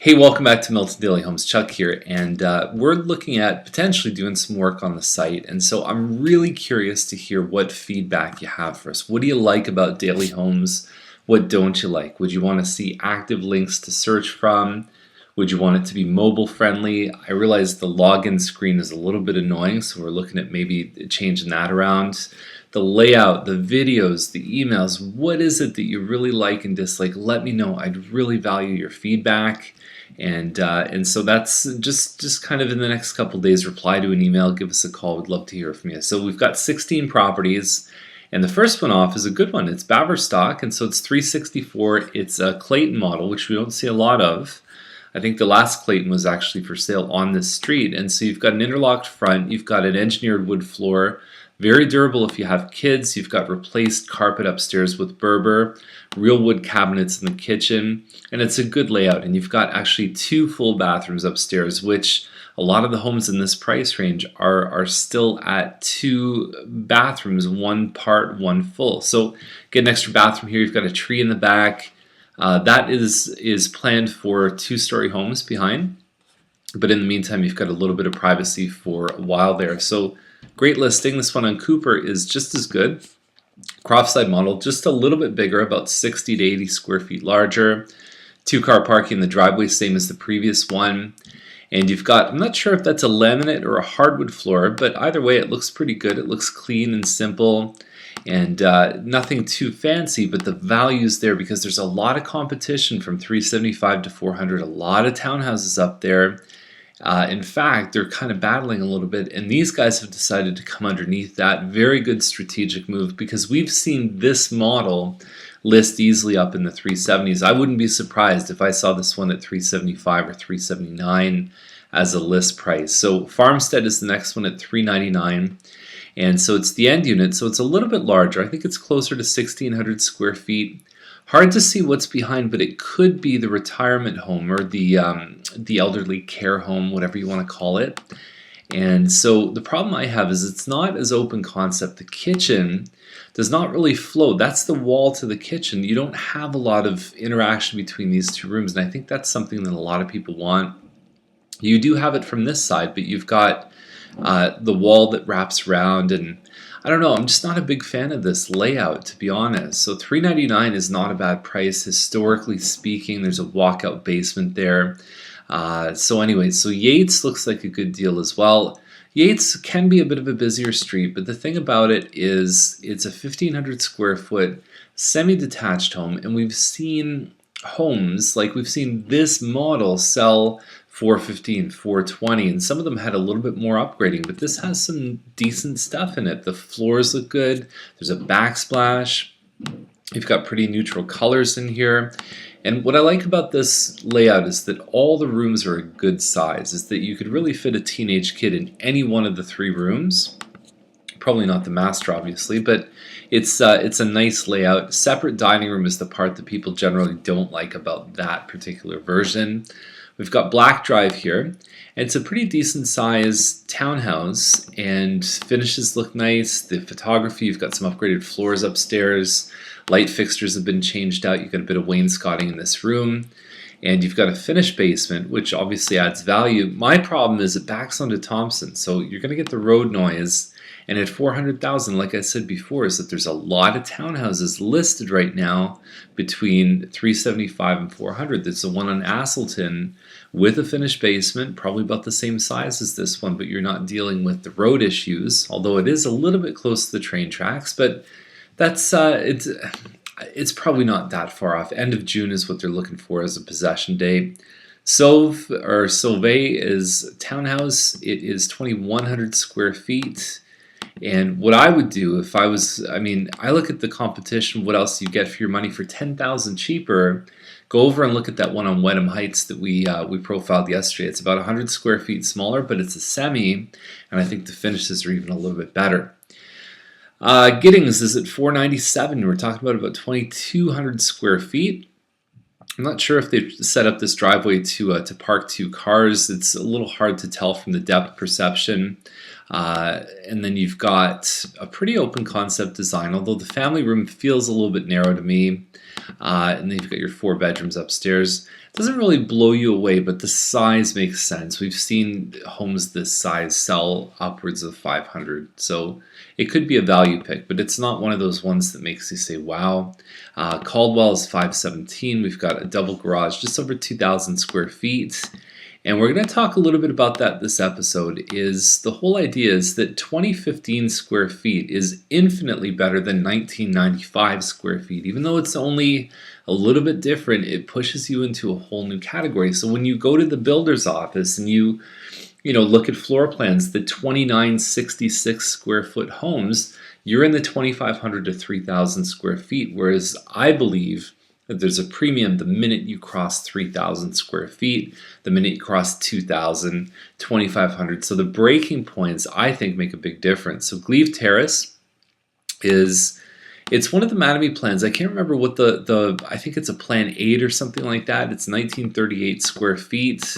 Hey, welcome back to Milton Daily Homes. Chuck here, and we're looking at potentially doing some work on the site. And so I'm really curious to hear what feedback you have for us. What do you like about Daily Homes? What don't you like? Would you want to see active links to search from? Would you want it to be mobile friendly? I realize the login screen is a little bit annoying, so we're looking at maybe changing that around. The layout, the videos, the emails, what is it that you really like and dislike? Let me know. I'd really value your feedback. And so that's just kind of in the next couple days, reply to an email, give us a call. We'd love to hear from you. So we've got 16 properties, and the first one off is a good one. It's Baverstock, and so it's 364. It's a Clayton model, which we don't see a lot of. I think the last Clayton was actually for sale on this street. And so you've got an interlocked front, you've got an engineered wood floor, very durable if you have kids. You've got replaced carpet upstairs with Berber, real wood cabinets in the kitchen, and it's a good layout. And you've got actually 2 full bathrooms upstairs, which a lot of the homes in this price range are still at 2 bathrooms, 1 part, 1 full. So get an extra bathroom here. You've got a tree in the back. That is planned for 2-story homes behind, but in the meantime, you've got a little bit of privacy for a while there. So great listing. This one on Cooper is just as good. Croftside model, just a little bit bigger, about 60 to 80 square feet larger. 2-car parking in the driveway, same as the previous one. And you've got, I'm not sure if that's a laminate or a hardwood floor, but either way, it looks pretty good. It looks clean and simple, and nothing too fancy, but the value's there because there's a lot of competition from 375 to 400, a lot of townhouses up there. In fact, they're kind of battling a little bit, and these guys have decided to come underneath that. Very good strategic move, because we've seen this model list easily up in the 370s. I wouldn't be surprised if I saw this one at 375 or 379 as a list price. So Farmstead is the next one at 399, and so it's the end unit, so it's a little bit larger. I think it's closer to 1,600 square feet. Hard to see what's behind, but it could be the retirement home or the elderly care home, whatever you want to call it. And so the problem I have is it's not as open concept. The kitchen does not really flow. That's the wall to the kitchen. You don't have a lot of interaction between these 2 rooms, and I think that's something that a lot of people want. You do have it from this side, but you've got the wall that wraps around, and I don't know, I'm just not a big fan of this layout, to be honest. So $399 is not a bad price, historically speaking. There's a walkout basement there. So anyway, so Yates looks like a good deal as well. Yates can be a bit of a busier street, but the thing about it is it's a 1,500 square foot semi-detached home, and we've seen homes, like we've seen this model sell 415, 420, and some of them had a little bit more upgrading, but this has some decent stuff in it. The floors look good. There's a backsplash. You've got pretty neutral colors in here. And what I like about this layout is that all the rooms are a good size, is that you could really fit a teenage kid in any one of the 3 rooms. Probably not the master, obviously, but it's a nice layout. Separate dining room is the part that people generally don't like about that particular version. We've got Black Drive here, and it's a pretty decent size townhouse, and finishes look nice. The photography, you've got some upgraded floors upstairs. Light fixtures have been changed out. You've got a bit of wainscoting in this room, and you've got a finished basement, which obviously adds value. My problem is it backs onto Thompson, so you're going to get the road noise. And at $400,000, like I said before, is that there's a lot of townhouses listed right now between $375 and $400. There's the one on Asselton with a finished basement, probably about the same size as this one, but you're not dealing with the road issues, although it is a little bit close to the train tracks. But that's it's probably not that far off. End of June is what they're looking for as a possession date. Sauve is townhouse. It is 2,100 square feet. And what I would do if I was, I look at the competition, what else do you get for your money for $10,000 cheaper? Go over and look at that one on Wenham Heights that we profiled yesterday. It's about 100 square feet smaller, but it's a semi, and I think the finishes are even a little bit better. Giddings is at $497. We're talking about 2,200 square feet. I'm not sure if they've set up this driveway to park 2 cars. It's a little hard to tell from the depth perception. And then you've got a pretty open concept design, although the family room feels a little bit narrow to me. And then you've got your 4 bedrooms upstairs. It doesn't really blow you away, but the size makes sense. We've seen homes this size sell upwards of 500, so it could be a value pick, but it's not one of those ones that makes you say, wow. Caldwell is 517. We've got a double garage, just over 2,000 square feet. And we're going to talk a little bit about that this episode. Is the whole idea is that 2015 square feet is infinitely better than 1995 square feet. Even though it's only a little bit different, it pushes you into a whole new category. So when you go to the builder's office and you look at floor plans, the 2966 square foot homes, you're in the 2,500 to 3,000 square feet. Whereas I believe that there's a premium the minute you cross 3,000 square feet, the minute you cross 2,000, 2,500. So the breaking points, I think, make a big difference. So Glebe Terrace it's one of the Mattamy plans. I can't remember what I think it's a plan 8 or something like that. It's 1938 square feet.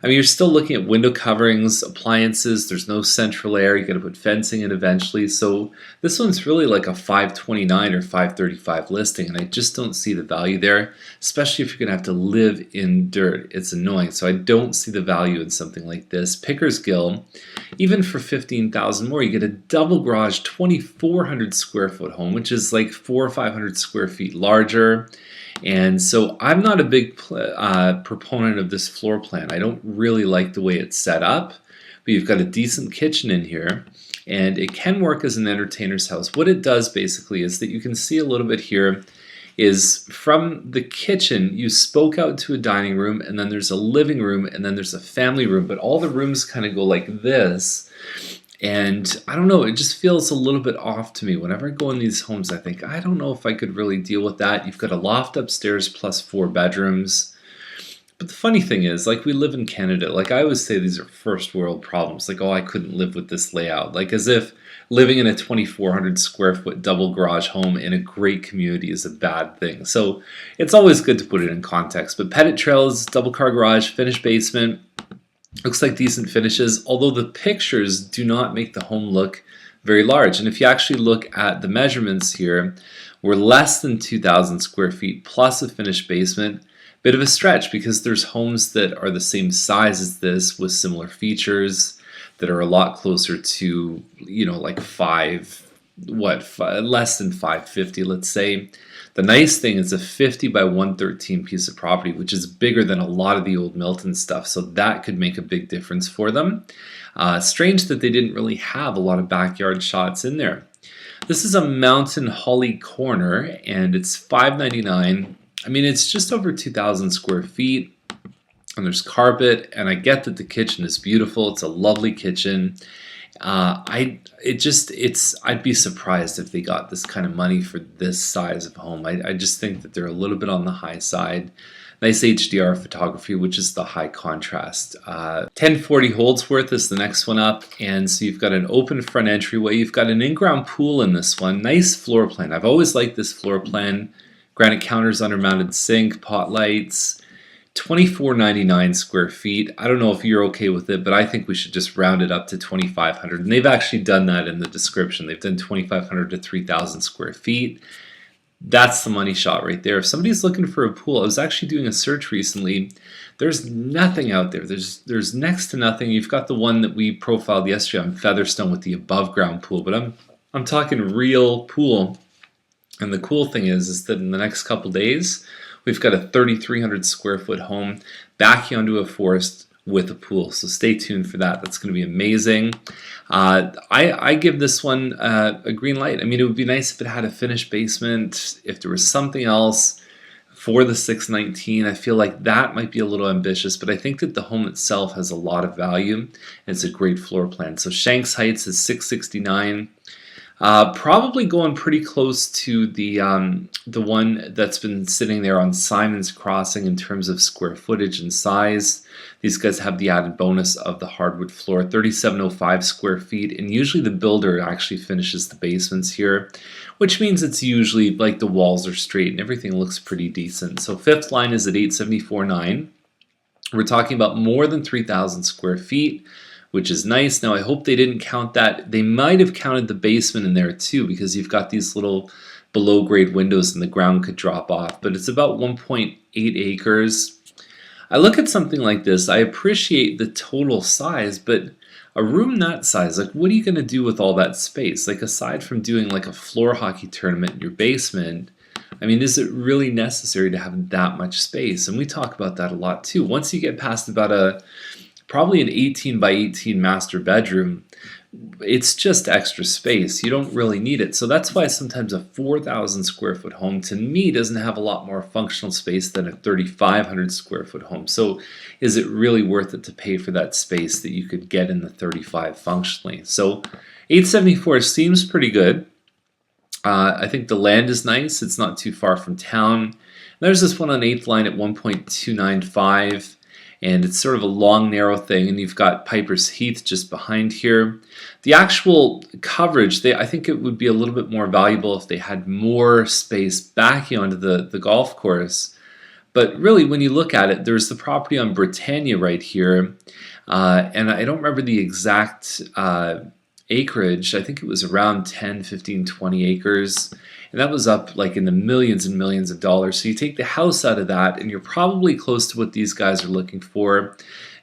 I mean, you're still looking at window coverings, appliances. There's no central air. You got to put fencing in eventually. So this one's really like a 529 or 535 listing, and I just don't see the value there, especially if you're going to have to live in dirt. It's annoying. So I don't see the value in something like this. Pickersgill, even for 15,000 more, you get a double garage 2,400 square foot home, which is like 400 or 500 square feet larger. And so I'm not a big proponent of this floor plan. I don't really like the way it's set up, but you've got a decent kitchen in here, and it can work as an entertainer's house. What it does basically is that you can see a little bit here is from the kitchen, you spoke out to a dining room, and then there's a living room, and then there's a family room, but all the rooms kind of go like this. And I don't know, it just feels a little bit off to me. Whenever I go in these homes, I think, I don't know if I could really deal with that. You've got a loft upstairs plus 4 bedrooms. But the funny thing is, like, we live in Canada. Like, I always say these are first world problems. Like, oh, I couldn't live with this layout. Like, as if living in a 2,400 square foot double garage home in a great community is a bad thing. So it's always good to put it in context. But Pettit Trails, double car garage, finished basement. Looks like decent finishes, although the pictures do not make the home look very large. And if you actually look at the measurements here, we're less than 2,000 square feet plus a finished basement. Bit of a stretch because there's homes that are the same size as this with similar features that are a lot closer to, like less than 550, let's say. The nice thing is a 50 by 113 piece of property, which is bigger than a lot of the old Milton stuff, so that could make a big difference for them. Strange that they didn't really have a lot of backyard shots in there. This is a Mountain Holly corner, and it's $599. I mean, it's just over 2,000 square feet, and there's carpet, and I get that the kitchen is beautiful. It's a lovely kitchen. I'd be surprised if they got this kind of money for this size of home. I just think that they're a little bit on the high side. Nice HDR photography, which is the high contrast. 1040 Holdsworth is the next one up, and so you've got an open front entryway. You've got an in-ground pool in this one. Nice floor plan. I've always liked this floor plan. Granite counters, undermounted sink, pot lights. 2,499 square feet. I don't know if you're okay with it, but I think we should just round it up to 2,500. And they've actually done that in the description. They've done 2,500 to 3,000 square feet. That's the money shot right there. If somebody's looking for a pool, I was actually doing a search recently. There's nothing out there. There's next to nothing. You've got the one that we profiled yesterday on Featherstone with the above ground pool, but I'm talking real pool. And the cool thing is that in the next couple days, we've got a 3,300 square foot home back onto a forest with a pool. So stay tuned for that. That's going to be amazing. I give this one a green light. I mean, it would be nice if it had a finished basement, if there was something else for the 619. I feel like that might be a little ambitious, but I think that the home itself has a lot of value, and it's a great floor plan. So Shanks Heights is 669. Probably going pretty close to the one that's been sitting there on Simon's Crossing in terms of square footage and size. These guys have the added bonus of the hardwood floor, 3,705 square feet, and usually the builder actually finishes the basements here, which means it's usually like the walls are straight and everything looks pretty decent. So fifth line is at 874.9. We're talking about more than 3,000 square feet. which is nice. Now I hope they didn't count that. They might have counted the basement in there too, because you've got these little below grade windows and the ground could drop off, but it's about 1.8 acres. I look at something like this, I appreciate the total size, but a room that size, like what are you going to do with all that space? Like aside from doing like a floor hockey tournament in your basement, I mean, is it really necessary to have that much space? And we talk about that a lot too. Once you get past about probably an 18 by 18 master bedroom, it's just extra space. You don't really need it. So that's why sometimes a 4,000 square foot home to me doesn't have a lot more functional space than a 3,500 square foot home. So is it really worth it to pay for that space that you could get in the 35 functionally? So 874 seems pretty good. I think the land is nice. It's not too far from town. There's this one on 8th line at 1.295. And it's sort of a long, narrow thing, and you've got Piper's Heath just behind here. The actual coverage, I think it would be a little bit more valuable if they had more space backing onto the golf course. But really, when you look at it, there's the property on Britannia right here, and I don't remember the exact acreage. I think it was around 10, 15, 20 acres. And that was up like in the millions and millions of dollars. So you take the house out of that and you're probably close to what these guys are looking for.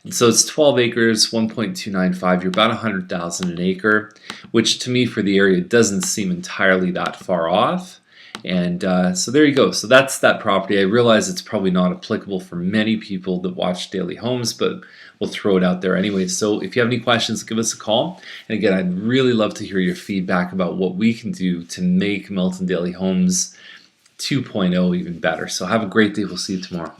And so it's 12 acres, 1.295. You're about 100,000 an acre, which to me for the area doesn't seem entirely that far off. And so there you go. So that's that property. I realize it's probably not applicable for many people that watch Daily Homes, but we'll throw it out there anyway. So if you have any questions, give us a call. And again, I'd really love to hear your feedback about what we can do to make Milton Daily Homes 2.0 even better. So have a great day. We'll see you tomorrow.